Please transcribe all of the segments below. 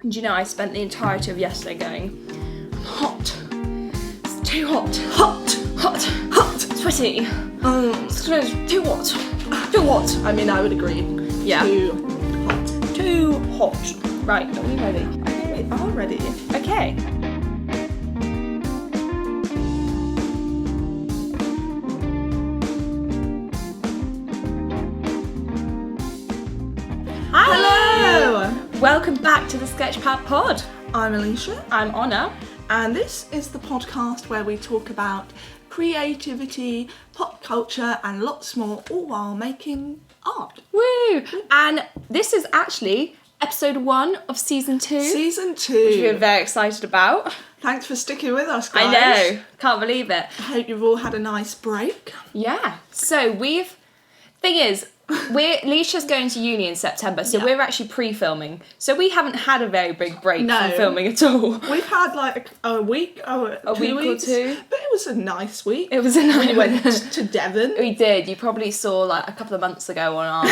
And you know, I spent the entirety of yesterday going, I'm hot. It's too hot. Hot. Hot. Hot. Sweaty. It's too hot. Too hot. I mean, I would agree. Yeah. Too hot. Too hot. Right, are we ready? Okay, we are ready. Okay. Hello! Welcome back to the SketchPad Pod. I'm Alicia. I'm Honor. And this is the podcast where we talk about creativity, pop culture, and lots more, all while making art. Woo! And this is actually episode 1 of season 2. Season 2. Which we're very excited about. Thanks for sticking with us, guys. I know. Can't believe it. I hope you've all had a nice break. Yeah. So thing is, Alicia's going to uni in September, so we're actually pre-filming. So we haven't had a very big break from filming at all. We've had like a week, a week or two. But it was a nice week. It was a nice We went to Devon. We did. You probably saw like a couple of months ago on our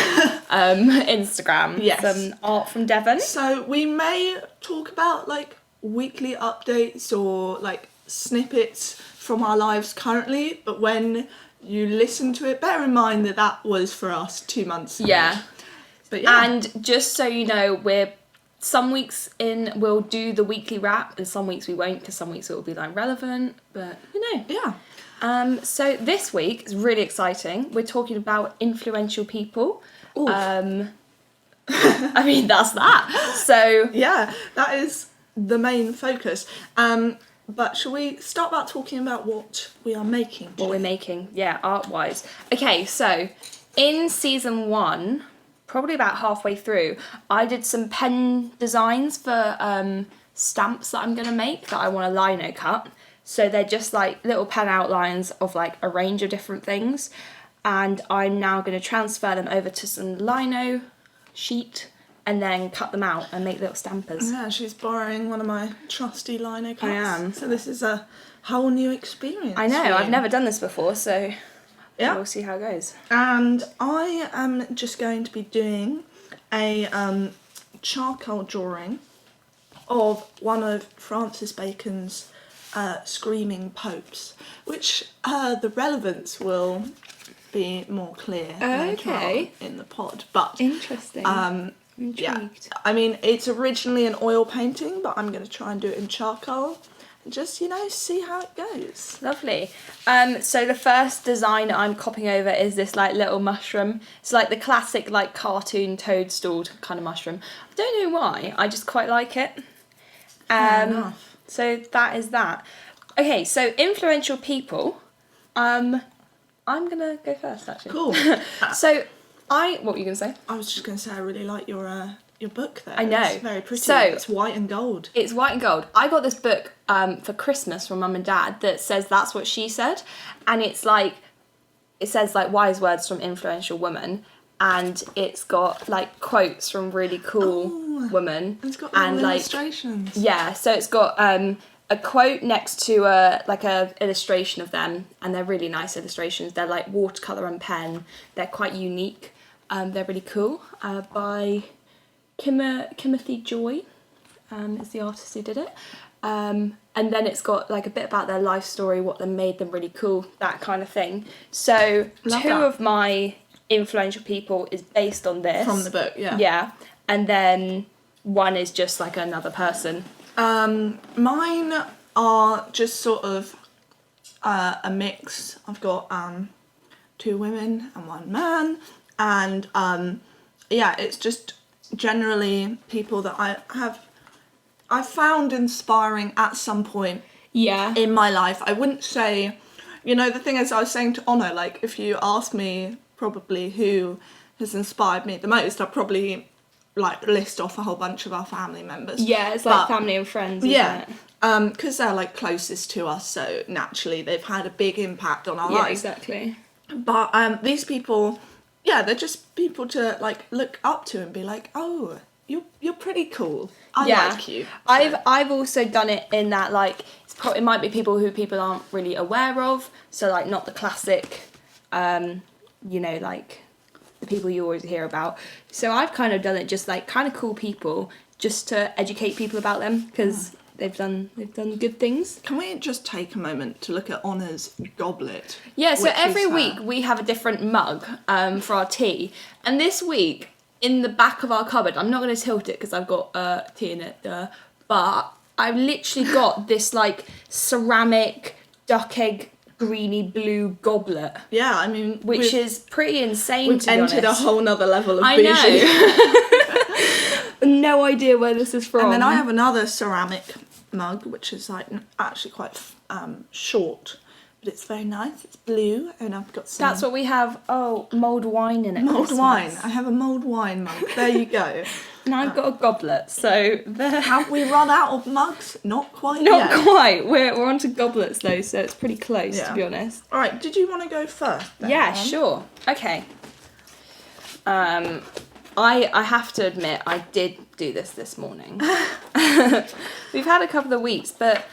Instagram some art from Devon. So we may talk about like weekly updates or like snippets from our lives currently, but when you listen to it, bear in mind that was for us 2 months ago. Yeah. But yeah. And just so you know, some weeks we'll do the weekly wrap, and some weeks we won't, because some weeks it will be like relevant, but you know. Yeah. So this week is really exciting. We're talking about influential people. I mean, that's that. So yeah, that is the main focus. But shall we start about talking about what we are making today? What we're making, yeah, art-wise. Okay, so in season 1, probably about halfway through, I did some pen designs for stamps that I'm going to make that I want to lino cut. So they're just like little pen outlines of like a range of different things. And I'm now going to transfer them over to some lino sheet and then cut them out and make little stampers. Yeah, she's borrowing one of my trusty lino cuts. I am. So this is a whole new experience. I know, for you. I've never done this before, so yeah, we'll see how it goes. And I am just going to be doing a charcoal drawing of one of Francis Bacon's screaming popes, which the relevance will be more clear later on in the pod. But interesting. Intrigued. Yeah, I mean, it's originally an oil painting, but I'm going to try and do it in charcoal and just, see how it goes. Lovely. So the first design I'm copying over is this like little mushroom. It's like the classic like cartoon toadstool kind of mushroom. I don't know why, I just quite like it. Fair enough. So that is that. Okay, so influential people. I'm gonna go first actually. Cool. So what were you gonna say? I was just going to say I really like your book there. I know. It's very pretty. So, it's white and gold. It's white and gold. I got this book for Christmas from Mum and Dad that says That's What She Said. And it says like wise words from influential women. And it's got like quotes from really cool women. And it's got and like illustrations. Yeah, so it's got a quote next to a illustration of them, and they're really nice illustrations. They're like watercolour and pen. They're quite unique. They're really cool. By Klimothy Joy is the artist who did it. And then it's got like a bit about their life story, what made them really cool, that kind of thing. So Love two that. of my influential people is based on this. From the book, yeah. Yeah. And then one is just like another person. Mine are just sort of a mix. I've got 2 women and 1 man, and it's just generally people that I found inspiring at some point in my life. I wouldn't say, the thing is, I was saying to Honor, like, if you ask me probably who has inspired me the most, I'd probably like list off a whole bunch of our family members. Yeah, it's like family and friends, isn't it? Because they're like closest to us, so naturally they've had a big impact on our lives. Yeah, exactly. But these people, they're just people to like look up to and be like, oh, you're pretty cool. I like you. So. I've also done it in that like it might be people who people aren't really aware of, so like not the classic, like the people you always hear about. So I've kind of done it just like kind of cool people just to educate people about them because they've done good things. Can we just take a moment to look at Honor's goblet? Yeah, so every week we have a different mug for our tea. And this week, in the back of our cupboard, I'm not going to tilt it because I've got tea in it, but I've literally got this like ceramic duck egg greeny blue goblet. Yeah, I mean... Which is pretty insane, to be honest. We've entered a whole nother level of bougie. I know. No idea where this is from. And then I have another ceramic mug, which is like actually quite short, but it's very nice. It's blue, and I've got some... That's what we have. Oh, mulled wine in it. Mulled wine. I have a mulled wine mug. There you go. And I've got a goblet, so there. Have we run out of mugs? Not quite yet. Not quite. We're on to goblets though, so it's pretty close, to be honest. All right, did you want to go first then, Yeah, sure. Okay. I have to admit, I did do this morning. We've had a couple of weeks, but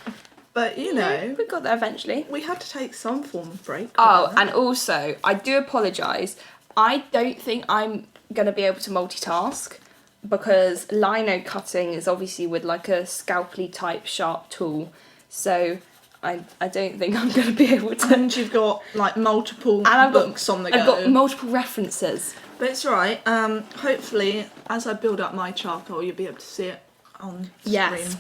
you know, we got there eventually. We had to take some form of break. Oh, and also, I do apologise. I don't think I'm going to be able to multitask because lino cutting is obviously with like a scalpely type sharp tool. So I don't think I'm going to be able to. And you've got like multiple books on the go. I've got multiple references. But it's right. Hopefully, as I build up my charcoal, you'll be able to see it on screen.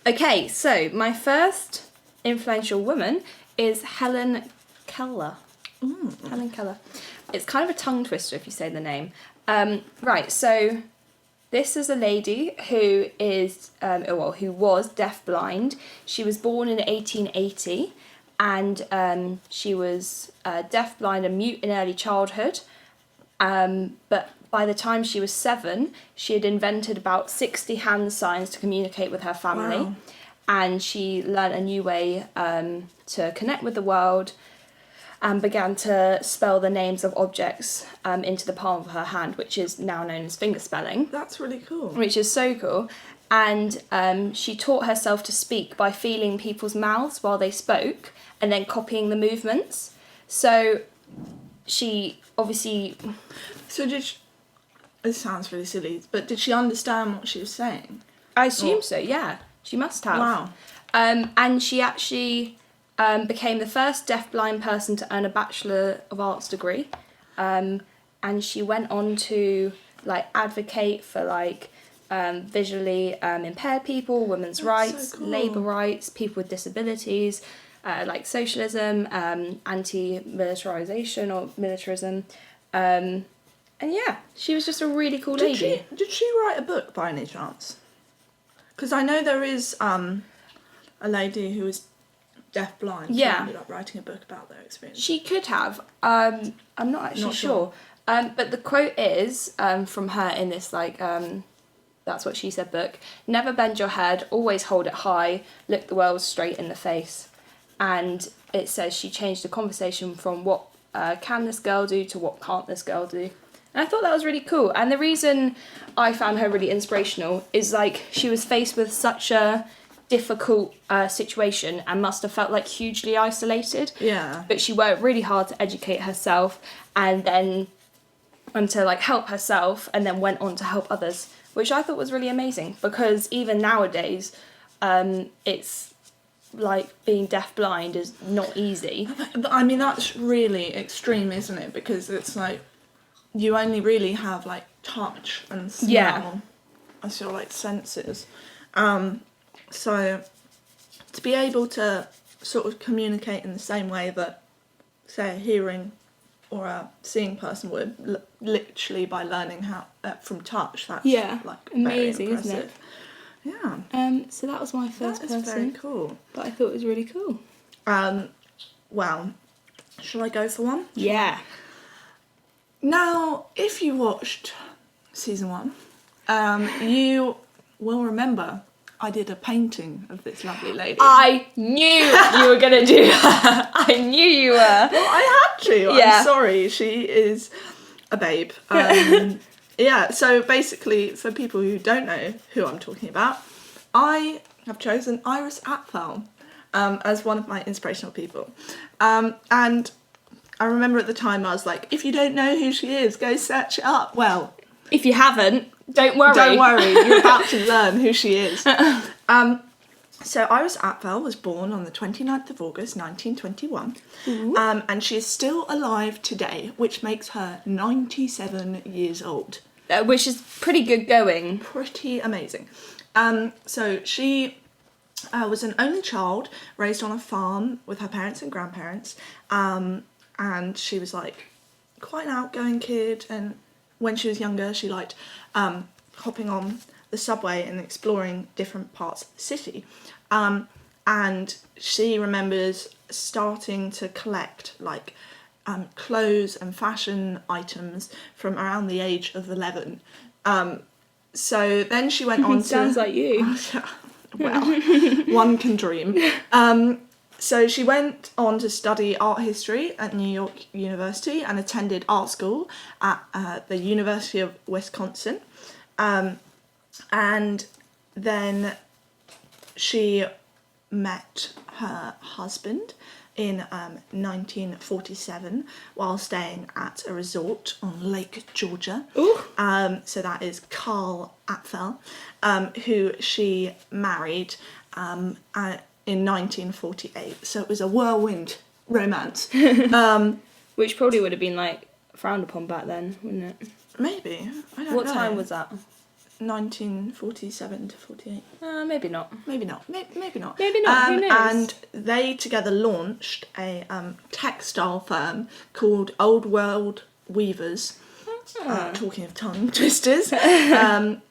Okay, so my first influential woman is Helen Keller. Helen Keller. It's kind of a tongue twister if you say the name. Right, so this is a lady who is, who was deafblind. She was born in 1880, and she was deafblind and mute in early childhood. But by the time she was 7, she had invented about 60 hand signs to communicate with her family. Wow. And she learnt a new way to connect with the world and began to spell the names of objects into the palm of her hand, which is now known as fingerspelling. That's really cool. Which is so cool. And she taught herself to speak by feeling people's mouths while they spoke and then copying the movements. So she obviously... So did she... It sounds really silly, but did she understand what she was saying? I assume so, yeah. She must have. Wow. And she actually became the first deafblind person to earn a Bachelor of Arts degree. And she went on to like advocate for like visually impaired people, women's rights, so cool. labour rights, people with disabilities, like socialism, anti-militarisation or militarism. And yeah, she was just a really cool lady. Did she write a book by any chance? Because I know there is a lady who was deafblind who ended up writing a book about their experience. She could have. I'm not actually sure. But the quote is from her in this like That's What She Said book. Never bend your head, always hold it high, look the world straight in the face. And it says she changed the conversation from what can this girl do to what can't this girl do. And I thought that was really cool. And the reason I found her really inspirational is like she was faced with such a difficult situation and must have felt like hugely isolated. Yeah. But she worked really hard to educate herself and to like help herself and then went on to help others, which I thought was really amazing because even nowadays it's like being deafblind is not easy. But I mean, that's really extreme, isn't it? Because it's like you only really have like touch and smell as your like senses. So to be able to sort of communicate in the same way that, say, a hearing or a seeing person would, literally by learning how from touch, that's like amazing, very isn't it? Yeah. So that was my first person. That's very cool. But I thought it was really cool. Well, shall I go for one? Yeah. Now, if you watched season 1, you will remember I did a painting of this lovely lady. I knew you were going to do that. I knew you were. Well, I had to. Yeah. I'm sorry. She is a babe. Yeah, so basically, for people who don't know who I'm talking about, I have chosen Iris Apfel as one of my inspirational people. And I remember at the time I was like, if you don't know who she is, go search it up. Well, If you haven't, don't worry. Don't worry, you're about to learn who she is. So Iris Apfel was born on the 29th of August 1921, and she is still alive today, which makes her 97 years old. Which is pretty good going. Pretty amazing. So she was an only child raised on a farm with her parents and grandparents, and she was like quite an outgoing kid, and when she was younger she liked hopping on the subway and exploring different parts of the city. And she remembers starting to collect like clothes and fashion items from around the age of 11. So then she went on to... Sounds like you. Well, one can dream. So she went on to study art history at New York University and attended art school at the University of Wisconsin. And then she met her husband in 1947 while staying at a resort on Lake Georgia. So that is Carl Apfel, who she married in 1948. So it was a whirlwind romance. Which probably would have been like frowned upon back then, wouldn't it? Maybe. I don't know. What time was that? 1947 to 48. Maybe not. Maybe not. Maybe not. Maybe not. Who knows? And they together launched a textile firm called Old World Weavers. Talking of tongue twisters. And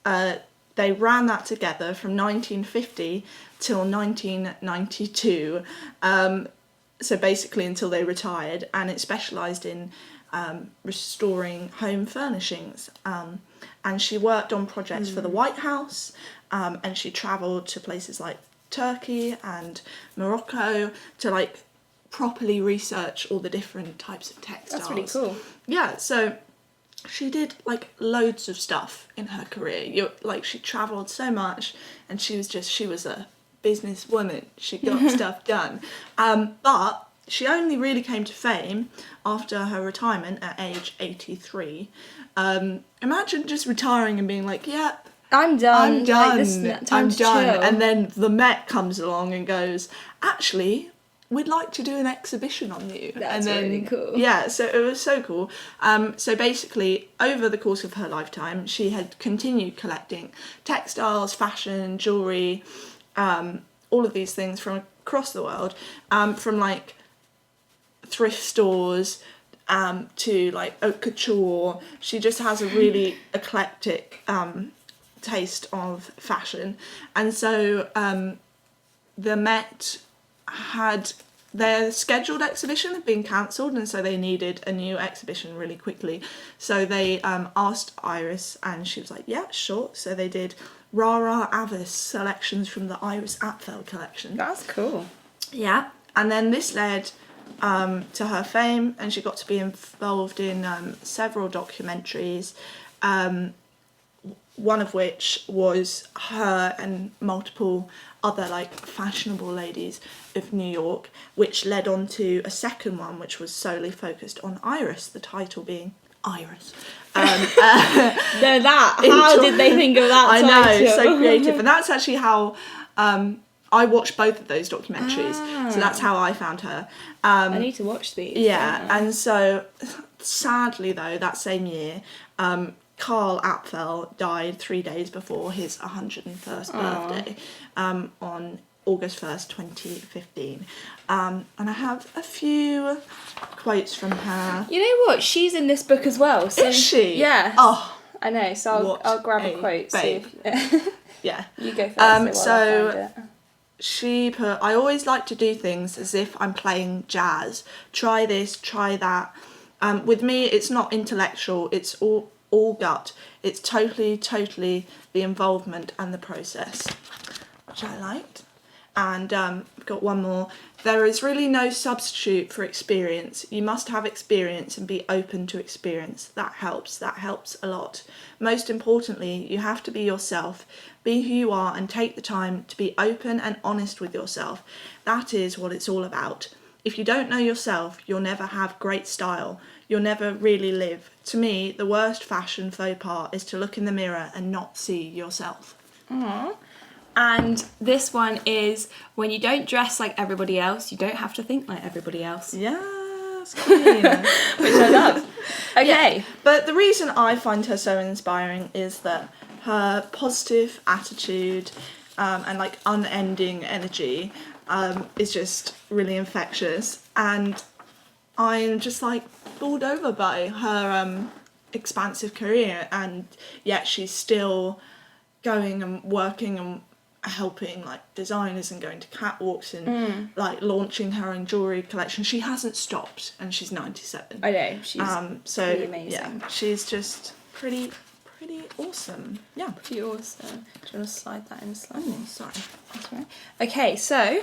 they ran that together from 1950 till 1992. So basically until they retired, and it specialised in restoring home furnishings. And she worked on projects for the White House, and she travelled to places like Turkey and Morocco to like properly research all the different types of textiles. That's really cool. Yeah, so she did like loads of stuff in her career. She travelled so much, and she was a businesswoman. She got stuff done. But she only really came to fame after her retirement at age 83. Imagine just retiring and being like, yep, I'm done. I'm done. I'm done. chill. And then the Met comes along and goes, actually, we'd like to do an exhibition on you. That's really cool. Yeah, so it was so cool. So basically, over the course of her lifetime, she had continued collecting textiles, fashion, jewellery, all of these things from across the world, from like thrift stores to like haute couture. She just has a really eclectic taste of fashion, and so the Met had their scheduled exhibition had been cancelled, and so they needed a new exhibition really quickly. So they asked Iris, and she was like, yeah, sure. So they did Rara Avis selections from the Iris Apfel collection. That's cool. Yeah, and then this led to her fame, and she got to be involved in several documentaries, one of which was her and multiple other like fashionable ladies of New York, which led on to a second one which was solely focused on Iris, the title being Iris. How did they think of that title? I know, so creative. And that's actually how I watched both of those documentaries, so that's how I found her. I need to watch these. Yeah, and so sadly though, that same year, Carl Apfel died 3 days before his 101st birthday, on August 1st, 2015. And I have a few quotes from her. You know what? She's in this book as well. So, is she? Yeah. Oh, I know, so I'll grab a quote. Babe. See Yeah. you go first. While I so find it. she put, I always like to do things as if I'm playing jazz. Try this, try that. With me, it's not intellectual, it's all gut. It's totally the involvement and the process, which I liked. And I've got one more. There is really no substitute for experience. You must have experience and be open to experience. That helps a lot. Most importantly, you have to be yourself. Be who you are and take the time to be open and honest with yourself. That is what it's all about. If you don't know yourself, you'll never have great style. You'll never really live to me, the worst fashion faux pas is to look in the mirror and not see yourself. Aww. And this one is, when you don't dress like everybody else, you don't have to think like everybody else. Yes, queen. Which I love. Okay. Yeah. But the reason I find her so inspiring is that her positive attitude and like unending energy is just really infectious. And I'm just like bowled over by her expansive career, and yet she's still going and working and helping like designers and going to catwalks and like launching her own jewellery collection. She hasn't stopped, and she's 97. I know, she's so pretty amazing. Yeah, she's just pretty awesome. Yeah. Pretty awesome. Do you want to slide that in slightly? Oh, sorry. That's right. Okay, so I'm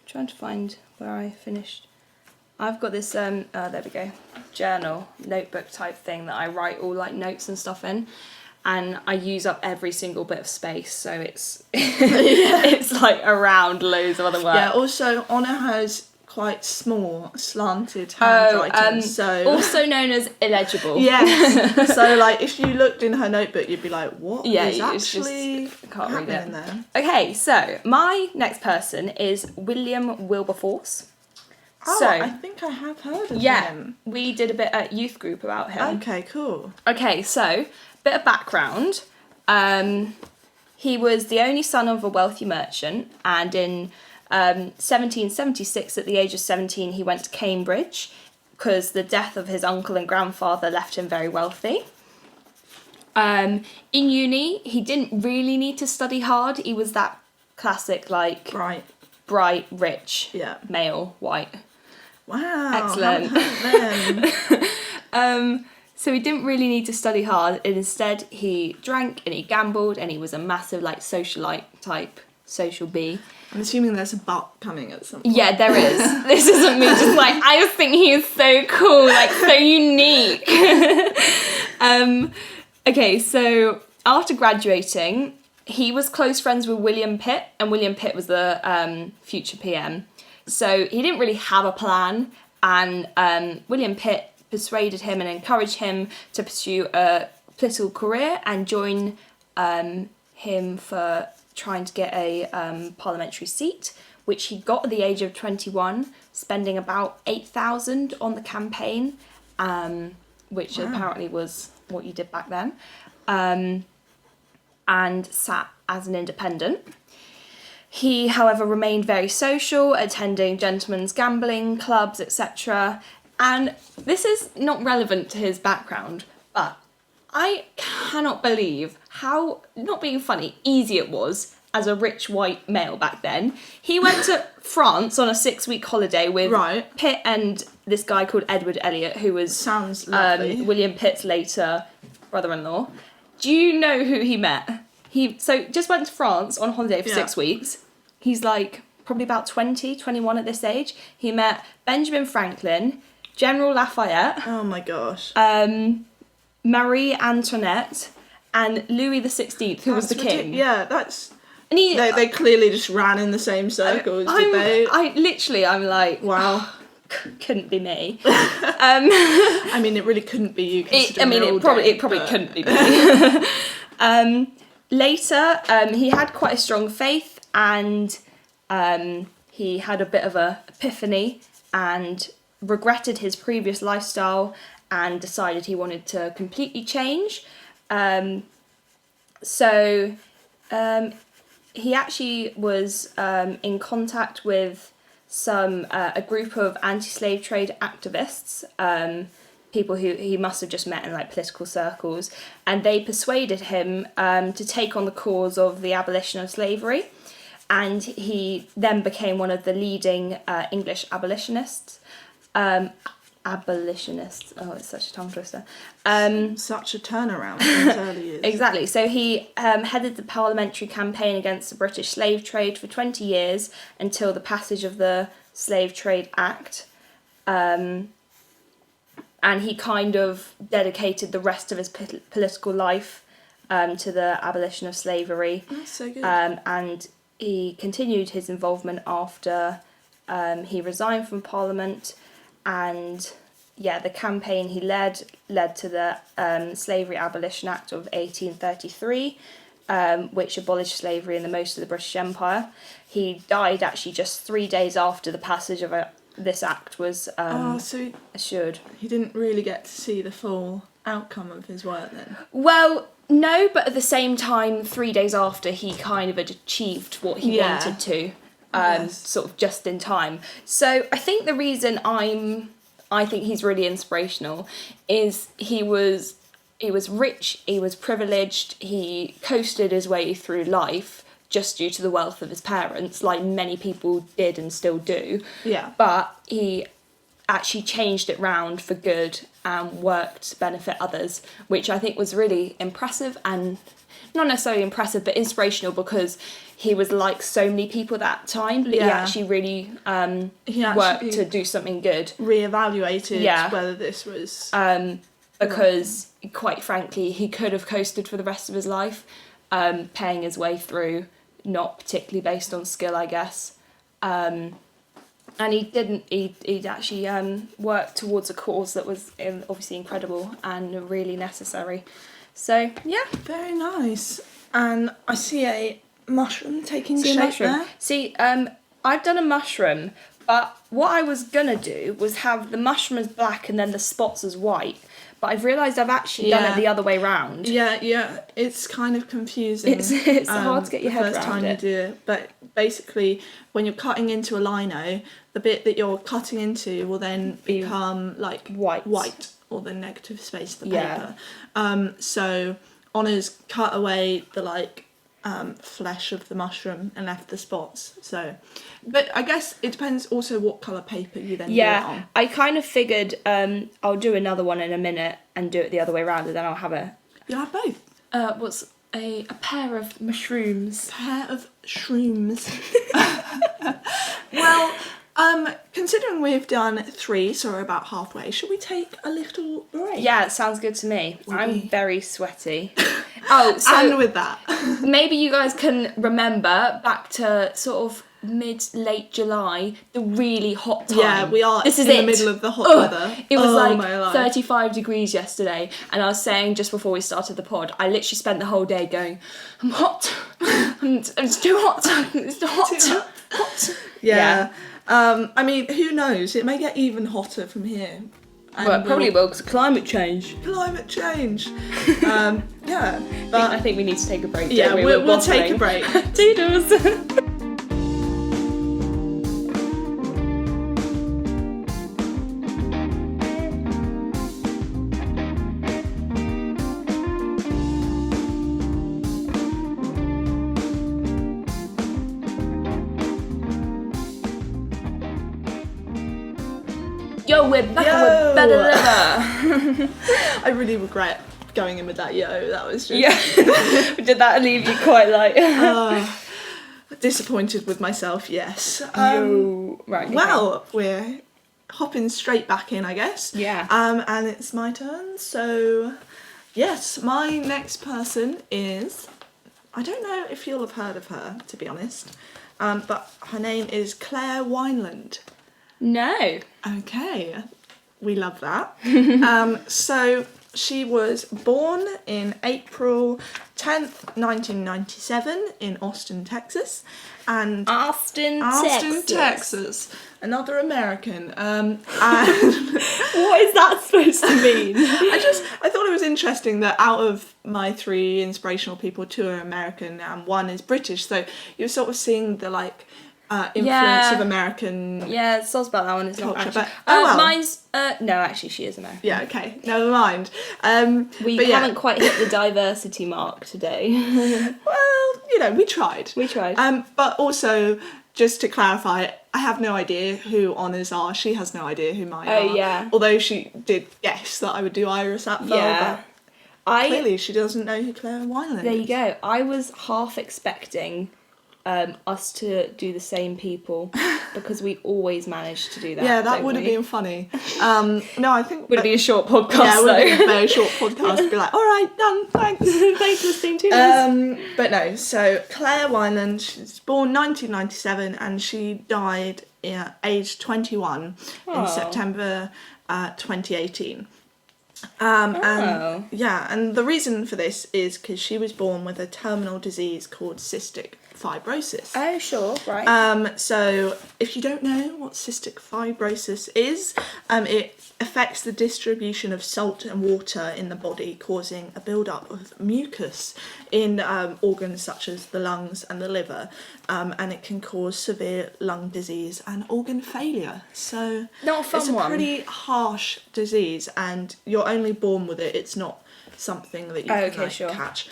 trying to find where I finished. I've got this there we go, journal, notebook type thing that I write all like notes and stuff in. And I use up every single bit of space, so it's it's like around loads of other work. Yeah, also Honor has quite small, slanted handwriting, so also known as illegible. Yes. So like if you looked in her notebook, you'd be like, what is it's actually just, can't read happening it. there? Okay, so my next person is William Wilberforce. Oh, So I think I have heard of him. we did a bit at youth group about him. Okay, cool. Okay, so bit of background. He was the only son of a wealthy merchant, and in 1776, at the age of 17, he went to Cambridge because the death of his uncle and grandfather left him very wealthy. In uni, he didn't really need to study hard. He was that classic, like, bright, rich, male, white. Wow. Excellent. So he didn't really need to study hard, and instead he drank and he gambled, and he was a massive like socialite type, social bee. I'm assuming there's a butt coming at some point. Yeah, there is. This isn't me just like, I just think he is so cool, like so unique. Okay, so after graduating, he was close friends with William Pitt, and William Pitt was the future PM. So he didn't really have a plan, and William Pitt persuaded him and encouraged him to pursue a political career and join him for trying to get a parliamentary seat, which he got at the age of 21, spending about 8,000 on the campaign, which apparently was what you did back then, and sat as an independent. He, however, remained very social, attending gentlemen's gambling clubs, etc. And this is not relevant to his background, but I cannot believe how, not being funny, easy it was as a rich white male back then. He went to France on a 6-week holiday with Pitt and this guy called Edward Elliot, who was sounds lovely. William Pitt's later brother-in-law. Do you know who he met? He just went to France on holiday for 6 weeks. He's like probably about 20, 21 at this age. He met Benjamin Franklin, General Lafayette. Oh my gosh. Marie Antoinette and Louis XVI, who was the king. Yeah, that's... And they clearly just ran in the same circles, did they? I'm like... Wow. Couldn't be me. I mean, it really couldn't be you. It probably couldn't be me. Later, he had quite a strong faith, and he had a bit of a epiphany and regretted his previous lifestyle and decided he wanted to completely change. So he actually was in contact with a group of anti-slave trade activists, people who he must have just met in like political circles, and they persuaded him to take on the cause of the abolition of slavery, and he then became one of the leading English abolitionists. Oh, it's such a tongue twister. Such a turnaround in his early years. Exactly. So he headed the parliamentary campaign against the British slave trade for 20 years until the passage of the Slave Trade Act. And he kind of dedicated the rest of his political life to the abolition of slavery. That's so good. And he continued his involvement after he resigned from Parliament, and the campaign he led to the Slavery Abolition Act of 1833, which abolished slavery in most of the British Empire. He died actually just 3 days after the passage of this act was so assured. he didn't really get to see the full outcome of his work then? Well, no, but at the same time, 3 days after, he kind of had achieved what he wanted to, sort of just in time. So I think the reason I think he's really inspirational is he was rich, he was privileged, he coasted his way through life just due to the wealth of his parents, like many people did and still do. Yeah. But he actually changed it round for good and worked to benefit others, which I think was really impressive, and not necessarily impressive, but inspirational, because he was like so many people that time, but he actually really worked to do something good. Reevaluated whether this was... because, quite frankly, he could have coasted for the rest of his life, paying his way through, not particularly based on skill, I guess. And he didn't. He'd actually worked towards a cause that was obviously incredible and really necessary. So, yeah. Very nice. And I see a mushroom taking shape there. See, I've done a mushroom, but what I was going to do was have the mushroom as black and then the spots as white. But I've realised I've actually done it the other way round. Yeah. It's kind of confusing. It's hard to get your head around it. The first time you do it. But basically, when you're cutting into a lino, the bit that you're cutting into will then become like white, or the negative space of the paper. So Honor's cut away the flesh of the mushroom and left the spots. So, but I guess it depends also what colour paper you then do it on. I kind of figured I'll do another one in a minute and do it the other way around, and then I'll have You'll have both. What's a pair of mushrooms? Pair of shrooms. Well, considering we've done 3, so we're about halfway, should we take a little break? Yeah, it sounds good to me. I'm very sweaty. And with that, maybe you guys can remember back to sort of late July, the really hot time. Yeah, we are in the middle of the hot weather. It was 35 degrees yesterday, and I was saying just before we started the pod, I literally spent the whole day going, I'm hot. It's too hot. It's too hot. Hot. Yeah. I mean, who knows? It may get even hotter from here. Well, it probably will, because climate change. Yeah. But I think we need to take a break. Yeah, we'll take a break. Toodles. Yo, we're back and we're better than ever. I really regret going in with that that was just... Yeah. Did that leave you quite disappointed with myself, yes. Right. Okay. Well, we're hopping straight back in, I guess. Yeah. And it's my turn, so... Yes, my next person is... I don't know if you'll have heard of her, to be honest. But her name is Claire Wineland. No. Okay, we love that. So she was born in April 10th, 1997 in Austin, Texas. And Austin, Texas. Another American. And what is that supposed to mean? I thought it was interesting that out of my 3 inspirational people, 2 are American and 1 is British. So you're sort of seeing the influence of American it sounds about that one. It's culture, not but mine's no, actually she is American. Yeah, okay, never mind. We haven't quite hit the diversity mark today. Well, we tried. But also, just to clarify, I have no idea who Honor's are. She has no idea who mine are. Oh yeah. Although she did guess that I would do Iris Apfel. Yeah. But clearly she doesn't know who Claire Wineland is. There you go. I was half expecting us to do the same people, because we always manage to do that. Yeah, that would have been funny. No, I think... Would it be a short podcast, Yeah, it would though? be a very short podcast. Be like, all right, done, thanks. Thanks for listening to us. But no, so Claire Wineland, she was born 1997 and she died at age 21 in September 2018. Oh. And the reason for this is because she was born with a terminal disease called cystic fibrosis. Oh, sure, right. So if you don't know what cystic fibrosis is, it affects the distribution of salt and water in the body, causing a build-up of mucus in organs such as the lungs and the liver, and it can cause severe lung disease and organ failure. So not a fun it's a one. pretty harsh disease, and you're only born with it. It's not something that you can catch.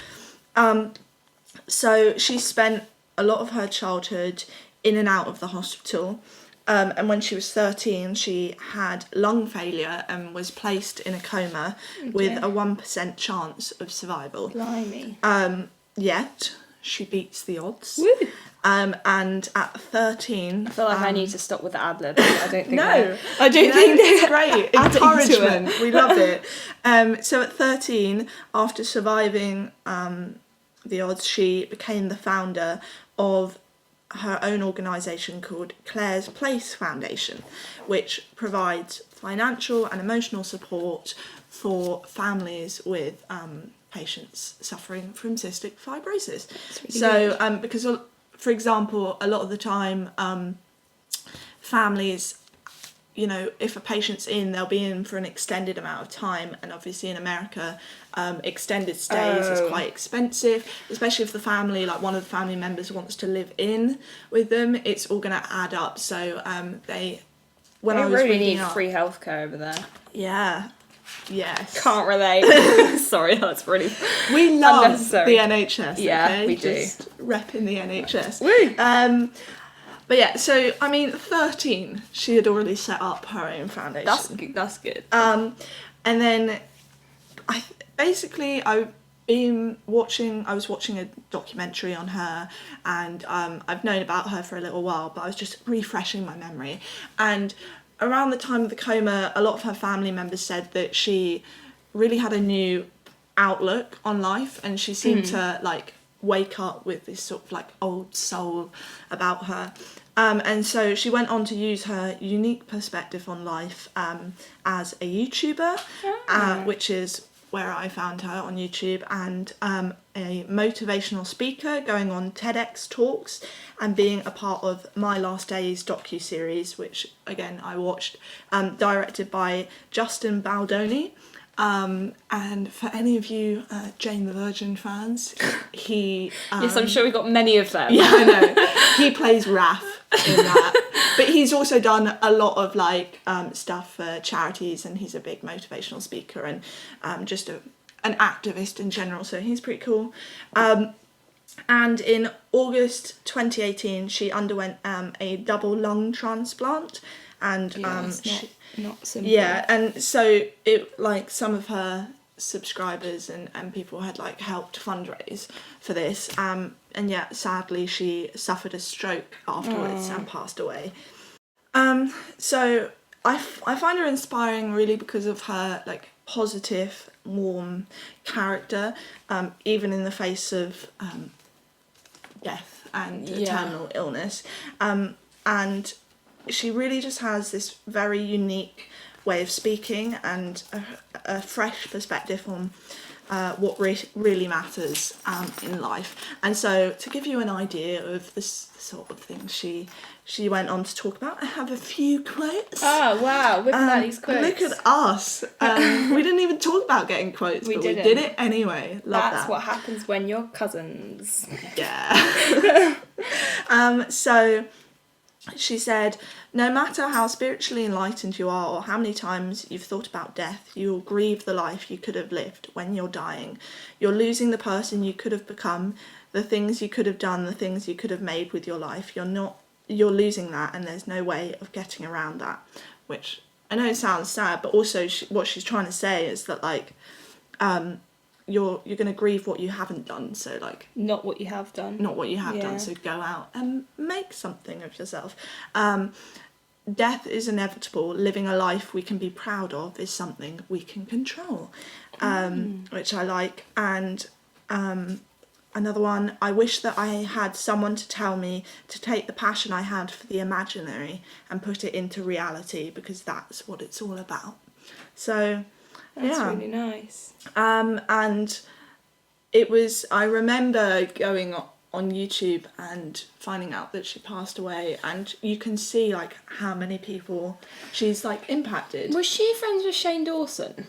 So she spent a lot of her childhood in and out of the hospital. And when she was 13, she had lung failure and was placed in a coma with a 1% chance of survival. Blimey. Yet, she beats the odds. Woo. And at 13... I feel like I need to stop with the ad-lib. I don't think I don't think it's great. Encouragement. We love it. So at 13, after surviving the odds, she became the founder of her own organisation called Claire's Place Foundation, which provides financial and emotional support for families with patients suffering from cystic fibrosis. Really because, for example, a lot of the time families, you know, if a patient's in, they'll be in for an extended amount of time, and obviously in America, extended stays is quite expensive, especially if the family, like one of the family members wants to live in with them, it's all going to add up. So they really need free healthcare over there. Yeah. Yes. Can't relate. Sorry, that's really we love unnecessary. The NHS. Yeah, okay? we do. Just repping the NHS. Woo. But yeah, so I mean, 13, she had already set up her own foundation. That's good. And then I was watching a documentary on her, and I've known about her for a little while, but I was just refreshing my memory. And around the time of the coma, a lot of her family members said that she really had a new outlook on life, and she seemed to like wake up with this sort of like old soul about her. And so she went on to use her unique perspective on life as a YouTuber, which is where I found her on YouTube, and a motivational speaker going on TEDx talks, and being a part of My Last Days docuseries, which again I watched, directed by Justin Baldoni. And for any of you Jane the Virgin fans, he... yes, I'm sure we got many of them. Yeah, I know. He plays Raph in that. But he's also done a lot of like stuff for charities, and he's a big motivational speaker and just an activist in general, so he's pretty cool. And in August 2018, she underwent a double lung transplant, and not simple. Yeah, and so it like some of her subscribers and people had like helped fundraise for this, and yet sadly she suffered a stroke afterwards and passed away. So I find her inspiring really because of her like positive, warm character, even in the face of death and terminal illness, and she really just has this very unique way of speaking and a fresh perspective on what really matters in life. And so to give you an idea of the sort of things she went on to talk about, I have a few quotes. Oh wow, whipping out these quotes. Look at us. We didn't even talk about getting quotes, but we did it anyway. That's what happens when you're cousins. Yeah. So she said, "No matter how spiritually enlightened you are or how many times you've thought about death, you will grieve the life you could have lived when you're dying. You're losing the person you could have become, the things you could have done, the things you could have made with your life. You're losing that, and there's no way of getting around that." Which I know sounds sad, but also what she's trying to say is that like you're going to grieve what you haven't done, so like not what you have done, so go out and make something of yourself. Death is inevitable. Living a life we can be proud of is something we can control, which I like. And another one, "I wish that I had someone to tell me to take the passion I had for the imaginary and put it into reality, because that's what it's all about." So, That's yeah. really nice. And it was, I remember going on YouTube and finding out that she passed away, and you can see like how many people she's like impacted. Was she friends with Shane Dawson?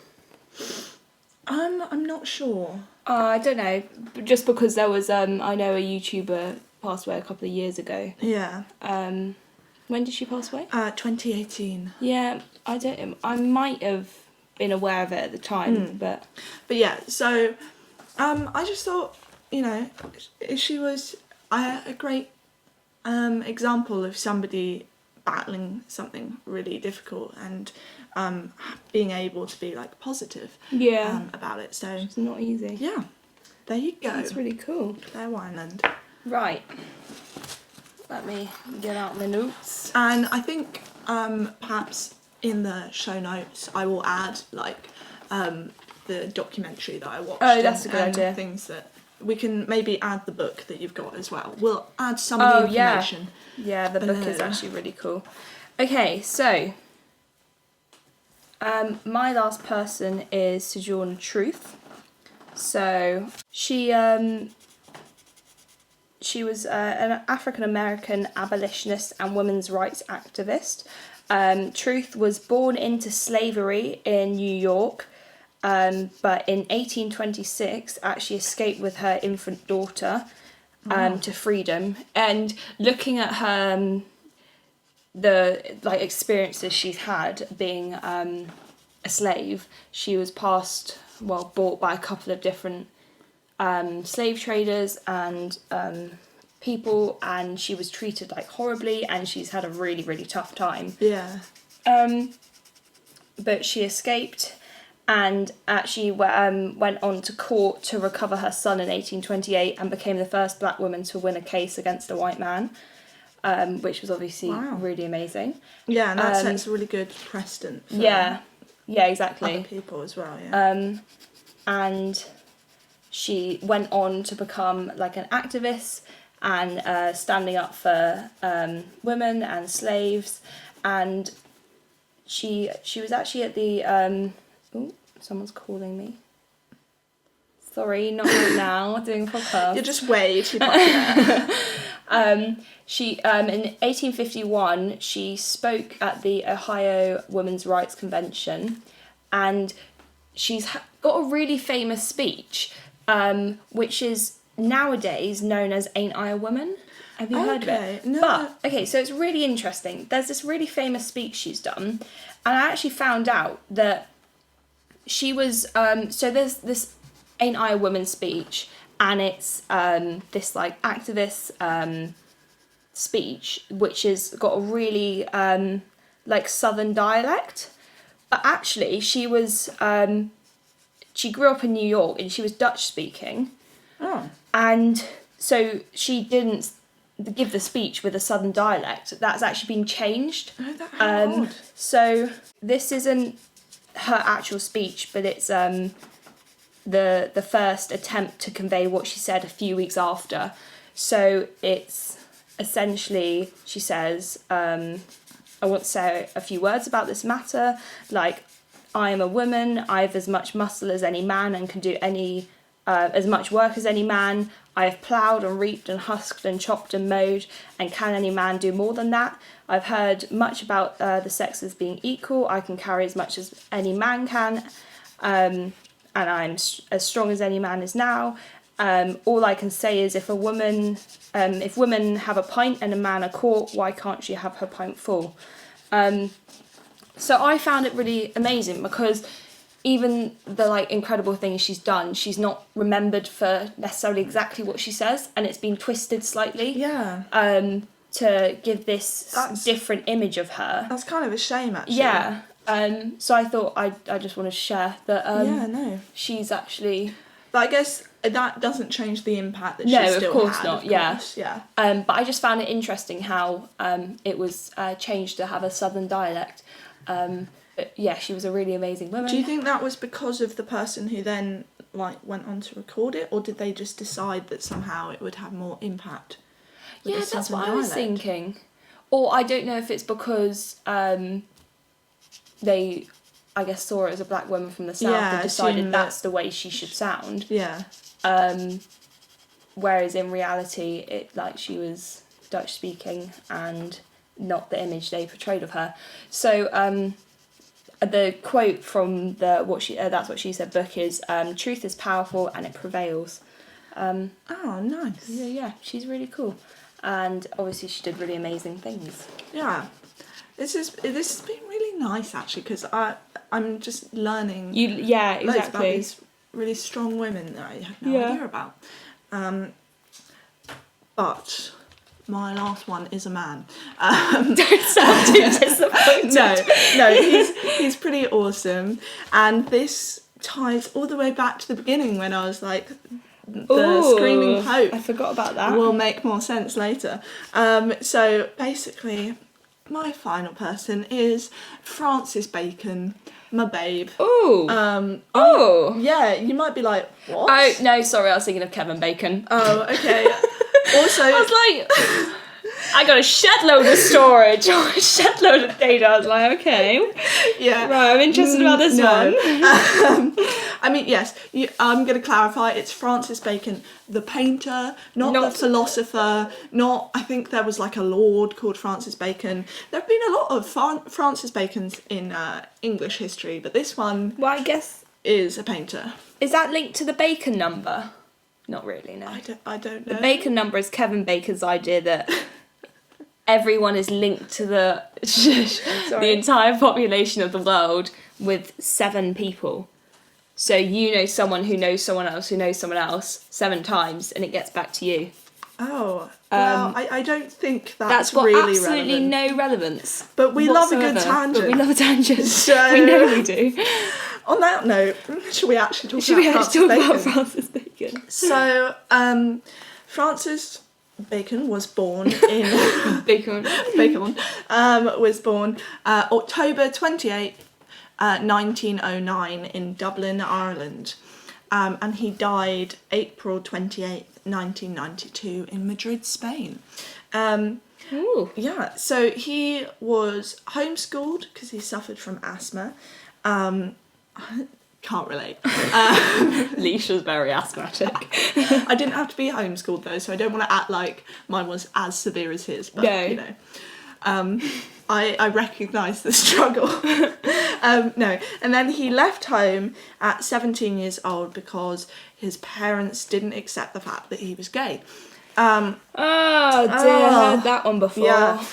I'm not sure. I don't know. Just because there was I know a YouTuber passed away a couple of years ago. Yeah. When did she pass away? 2018. Yeah, I might have been aware of it at the time, but yeah, so I just thought, you know, she was a great example of somebody battling something really difficult and being able to be like positive about it. So it's not easy. yeah, there you go. That's really cool. Claire Wineland. Right. Let me get out my notes. And I think perhaps in the show notes I will add like the documentary that I watched. Oh, that's a good and idea. Things that we can maybe add the book that you've got as well. We'll add some of the information. Yeah, the book is actually really cool. Okay, so my last person is Soujourner Truth. So she was an African American abolitionist and women's rights activist. Truth was born into slavery in New York, but in 1826 actually escaped with her infant daughter to freedom. And looking at her, the like experiences she's had being a slave, she was bought by a couple of different slave traders and people, and she was treated like horribly, and she's had a really, really tough time. Yeah. But she escaped and actually went on to court to recover her son in 1828 and became the first black woman to win a case against a white man, which was obviously really amazing. Yeah, and that sets a really good precedent for yeah, exactly. other people as well, yeah. And she went on to become like an activist and standing up for women and slaves, and she was actually at the someone's calling me. Sorry, not right now. Doing a podcast. You're just way too popular. She in 1851 she spoke at the Ohio Women's Rights Convention, and she's got a really famous speech, which is nowadays known as "Ain't I a Woman?" Have you heard of it? No. But okay, so it's really interesting. There's this really famous speech she's done, and I actually found out that she was so there's this "Ain't I a Woman" speech, and it's this like activist speech which has got a really like southern dialect, but actually she was she grew up in New York and she was Dutch speaking. Oh. And so she didn't give the speech with a southern dialect. That's actually been changed. Oh, that's odd. So this isn't her actual speech, but it's the first attempt to convey what she said a few weeks after. So it's essentially, she says, I want to say a few words about this matter, like, I am a woman, I have as much muscle as any man and can do as much work as any man. I have ploughed and reaped and husked and chopped and mowed, and can any man do more than that? I've heard much about the sexes being equal. I can carry as much as any man can, and I'm as strong as any man is now. All I can say is if women have a pint and a man a quart, why can't she have her pint full? So I found it really amazing because even the like incredible things she's done, she's not remembered for necessarily exactly what she says, and it's been twisted slightly. Yeah. To give this different image of her. That's kind of a shame, actually. Yeah. So I thought I just wanted to share that. She's actually. But I guess that doesn't change the impact that she still had. No, of course not. Yeah. But I just found it interesting how it was changed to have a southern dialect. But yeah, she was a really amazing woman. Do you think that was because of the person who then like went on to record it, or did they just decide that somehow it would have more impact? Yeah, that's what I was thinking. Or I don't know if it's because they I guess, saw her as a black woman from the South and decided that's the way she should sound. Yeah. Whereas in reality, she was Dutch speaking and not the image they portrayed of her. So the quote from the That's What She Said book is, "Truth is powerful and it prevails." Oh, nice. Yeah, she's really cool, and obviously she did really amazing things. Yeah, this has been really nice actually, because I'm just learning. Exactly. Loads about these really strong women that I had no idea about. But my last one is a man. Don't sound too disappointed. No, he's pretty awesome, and this ties all the way back to the beginning when I was like, the Screaming Pope. I forgot about that. Will make more sense later. So basically, my final person is Francis Bacon, my babe. Oh. Yeah, you might be like, what? Oh no, sorry, I was thinking of Kevin Bacon. Oh, okay. Also, I was like, I got a shed load of storage or a shed load of data. I was like, okay. Yeah. Right, I'm interested about this one. I mean, yes, I'm going to clarify, it's Francis Bacon, the painter, not the philosopher, I think there was like a lord called Francis Bacon. There have been a lot of Francis Bacons in English history, but this one I guess is a painter. Is that linked to the Bacon number? Not really, no. I don't know. The Bacon number is Kevin Bacon's idea that everyone is linked to the entire population of the world with 7 people. So you know someone who knows someone else who knows someone else 7 times, and it gets back to you. Oh, well, I don't think that's got really absolutely relevant. no relevance. But we love a good tangent. But we love a tangent. So, we know we do. On that note, should we actually talk about Francis Bacon? So, Francis Bacon was born in... Bacon. Was born October 28th, 1909 in Dublin, Ireland. And he died April 28th, 1992 in Madrid, Spain. Ooh. Yeah, so he was homeschooled because he suffered from asthma. Can't relate. Leash was very asthmatic. I didn't have to be homeschooled though, so I don't want to act like mine was as severe as his. But, no. You know, I recognise the struggle. No, and then he left home at 17 years old because his parents didn't accept the fact that he was gay. Oh dear, I heard that one before. Yeah.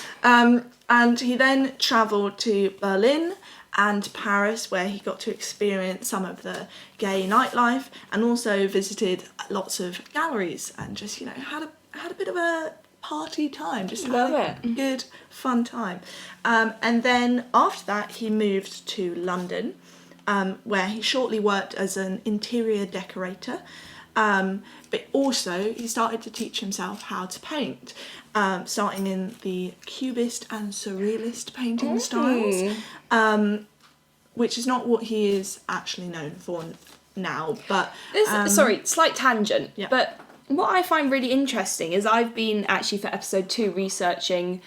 And he then travelled to Berlin and Paris, where he got to experience some of the gay nightlife, and also visited lots of galleries and just, you know, had a bit of a party time, just Love had a it. good fun time. And then after that he moved to London, where he shortly worked as an interior decorator, but also he started to teach himself how to paint, starting in the Cubist and Surrealist painting styles, which is not what he is actually known for now. But sorry, slight tangent. Yeah. But what I find really interesting is I've been actually for episode 2 researching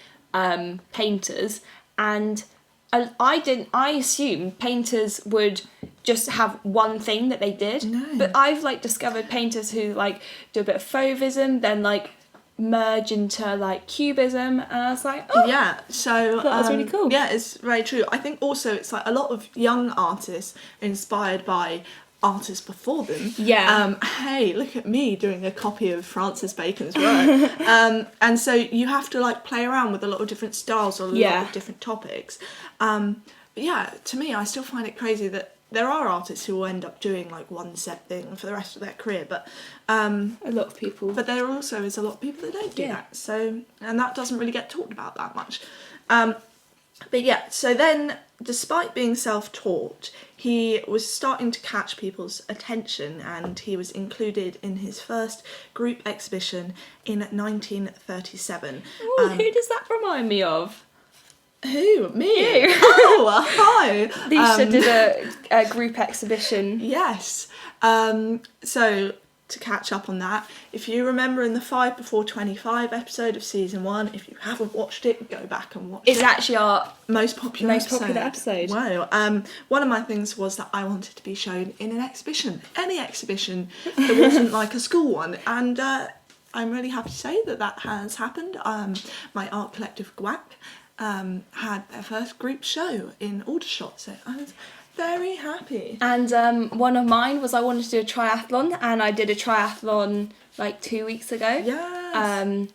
painters, and I assumed painters would just have one thing that they did. No. But I've like discovered painters who like do a bit of fauvism, then like merge into like cubism, and I was like, oh yeah, so that was really cool. Yeah, it's very true. I think also it's like a lot of young artists are inspired by artists before them. Yeah. Hey, look at me doing a copy of Francis Bacon's work. And so you have to like play around with a lot of different styles or a lot of different topics. But yeah, to me, I still find it crazy that there are artists who will end up doing like one set thing for the rest of their career, but a lot of people. But there also is a lot of people that don't do that. So, and that doesn't really get talked about that much. But yeah, so then, despite being self-taught, he was starting to catch people's attention, and he was included in his first group exhibition in 1937. Ooh, who does that remind me of? Who? Me? You. Oh, hi! Lisa did a group exhibition. Yes. So to catch up on that. If you remember in the 5 before 25 episode of season 1, if you haven't watched it, go back and watch it. It's actually our most popular episode. Wow. One of my things was that I wanted to be shown in an exhibition, any exhibition that wasn't like a school one, and I'm really happy to say that has happened. My art collective GWAC had their first group show in Aldershot, so I was very happy. And one of mine was I wanted to do a triathlon, and I did a triathlon like 2 weeks ago. Yes.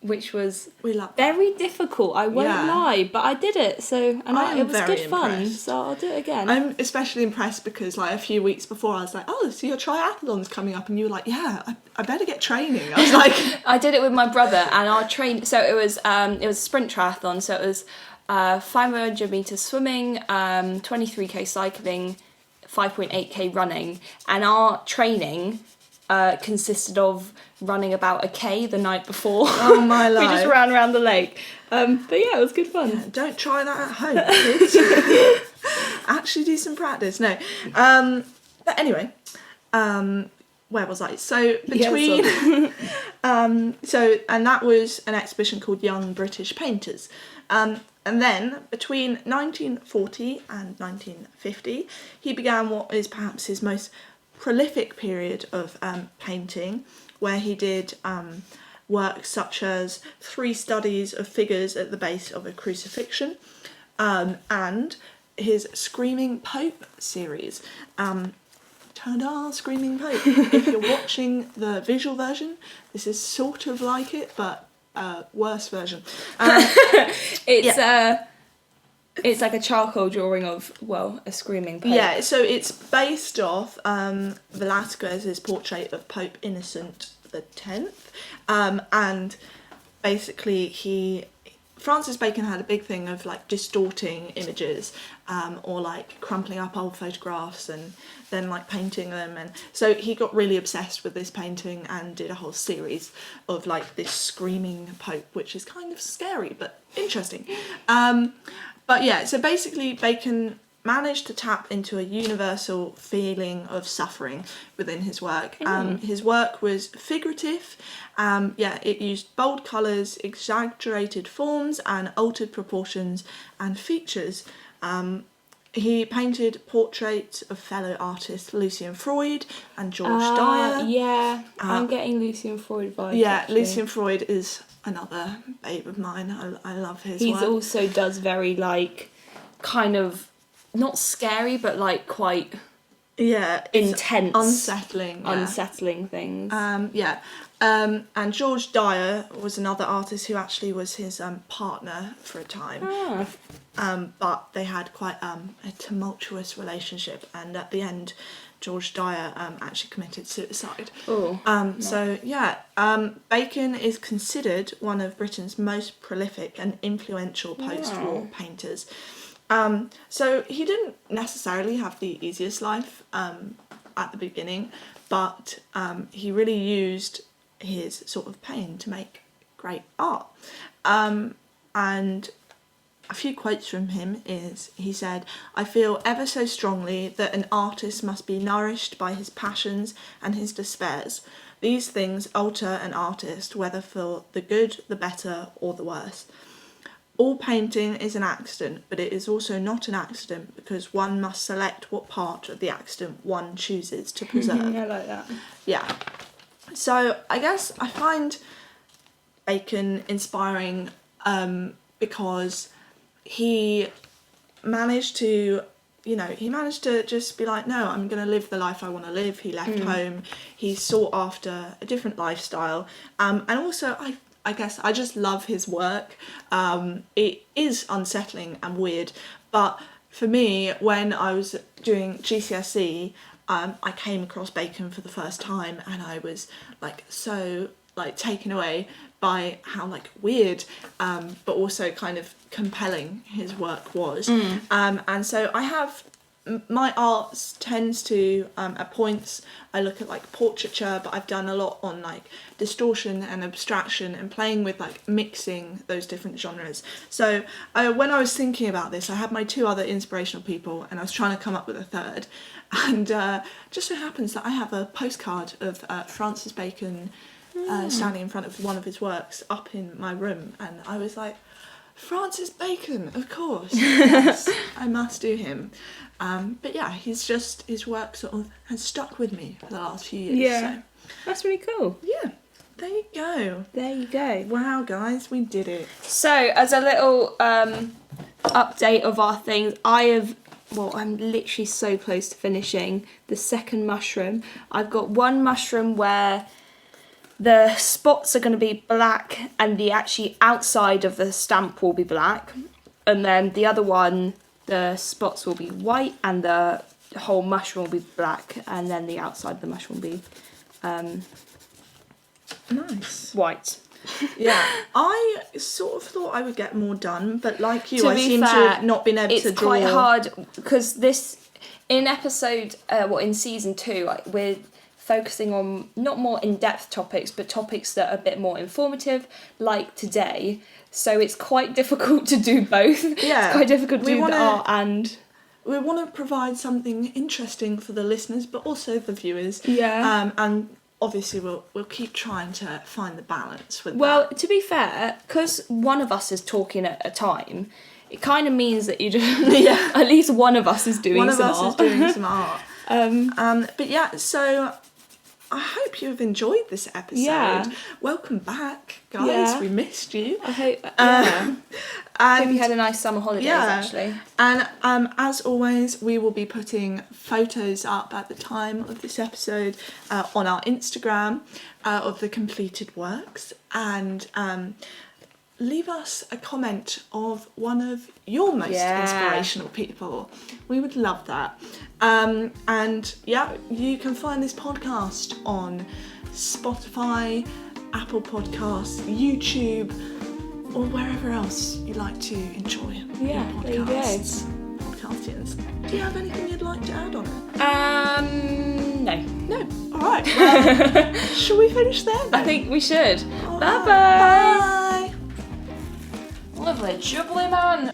Which was that. Very difficult, I won't lie, but I did it, so it was good fun, so I'll do it again. I'm especially impressed because like a few weeks before I was like, oh, so your triathlon's coming up, and you were like, yeah, I better get training. I was like... I did it with my brother, and our so it was a sprint triathlon, so it was 500 metres swimming, 23k cycling, 5.8k running, and our training consisted of running about a K the night before. Oh my life. We just ran around the lake. But yeah, it was good fun. Yeah, don't try that at home, kids. Actually do some practice. No. But anyway, where was I? So between and that was an exhibition called Young British Painters. And then between 1940 and 1950, he began what is perhaps his most prolific period of painting, where he did works such as 3 studies of figures at the base of a crucifixion, and his Screaming Pope series. Ta-da, Screaming Pope. If you're watching the visual version, this is sort of like it, but worse version. It's like a charcoal drawing of, a screaming Pope. Yeah, so it's based off Velázquez's portrait of Pope Innocent X, and basically Francis Bacon had a big thing of like distorting images, or like crumpling up old photographs and then like painting them, and so he got really obsessed with this painting and did a whole series of like this screaming Pope, which is kind of scary but interesting. But yeah, so basically Bacon managed to tap into a universal feeling of suffering within his work. His work was figurative. It used bold colours, exaggerated forms, and altered proportions and features. He painted portraits of fellow artists Lucian Freud and George Dyer. Yeah, I'm getting Lucian Freud vibes. Yeah, actually. Lucian Freud is another babe of mine. I love his work. He also does very like kind of not scary but like quite intense, unsettling things. And George Dyer was another artist who actually was his partner for a time. But they had quite a tumultuous relationship, and at the end George Dyer actually committed suicide. Bacon is considered one of Britain's most prolific and influential post-war painters. So he didn't necessarily have the easiest life at the beginning, but he really used his sort of pain to make great art. And a few quotes from him is, he said, "I feel ever so strongly that an artist must be nourished by his passions and his despairs. These things alter an artist, whether for the good, the better, or the worse. All painting is an accident, but it is also not an accident because one must select what part of the accident one chooses to preserve." I like that. Yeah. So I guess I find Bacon inspiring because he managed to just be like, no, I'm going to live the life I want to live. He left home. He sought after a different lifestyle. And also, I guess I just love his work. It is unsettling and weird. But for me, when I was doing GCSE, I came across Bacon for the first time, and I was like so like taken away by how like weird but also kind of compelling his work was. And so I have my art tends to, at points, I look at like portraiture, but I've done a lot on like distortion and abstraction and playing with like mixing those different genres. So when I was thinking about this, I had my 2 other inspirational people and I was trying to come up with a third. And just so happens that I have a postcard of Francis Bacon standing in front of one of his works up in my room. And I was like, Francis Bacon, of course. Yes, I must do him. But yeah, his work sort of has stuck with me for the last few years. Yeah, so. that's really cool. Yeah, there you go. There you go. Wow, guys, we did it. So, as a little update of our things, I'm literally so close to finishing the second mushroom. I've got one mushroom where the spots are going to be black and the actually outside of the stamp will be black. And then the other one, the spots will be white and the whole mushroom will be black. And then the outside of the mushroom will be nice. White. Yeah, I sort of thought I would get more done, but like you, I seem fair, to have not been able to draw. It's quite hard because in season 2, we're focusing on not more in-depth topics, but topics that are a bit more informative, like today. So it's quite difficult to do both. Yeah, it's quite difficult to do the art and... We want to provide something interesting for the listeners, but also the viewers. Yeah. And obviously we'll keep trying to find the balance with that. Well, to be fair, because one of us is talking at a time, it kind of means that you just... at least one of us is doing some art. One of us is doing some art. But yeah, so... I hope you have enjoyed this episode. Yeah. Welcome back, guys. Yeah. We missed you. I hope. And hope you had a nice summer holidays, actually. And as always, we will be putting photos up at the time of this episode on our Instagram of the completed works. And leave us a comment of one of your most inspirational people. We would love that. And yeah, you can find this podcast on Spotify, Apple Podcasts, YouTube, or wherever else you like to enjoy your podcasts. There you go. Podcastians. Do you have anything you'd like to add on it? No. All right. Well, shall we finish there then? I think we should. All Bye-bye. right, bye. Lovely jubbly man.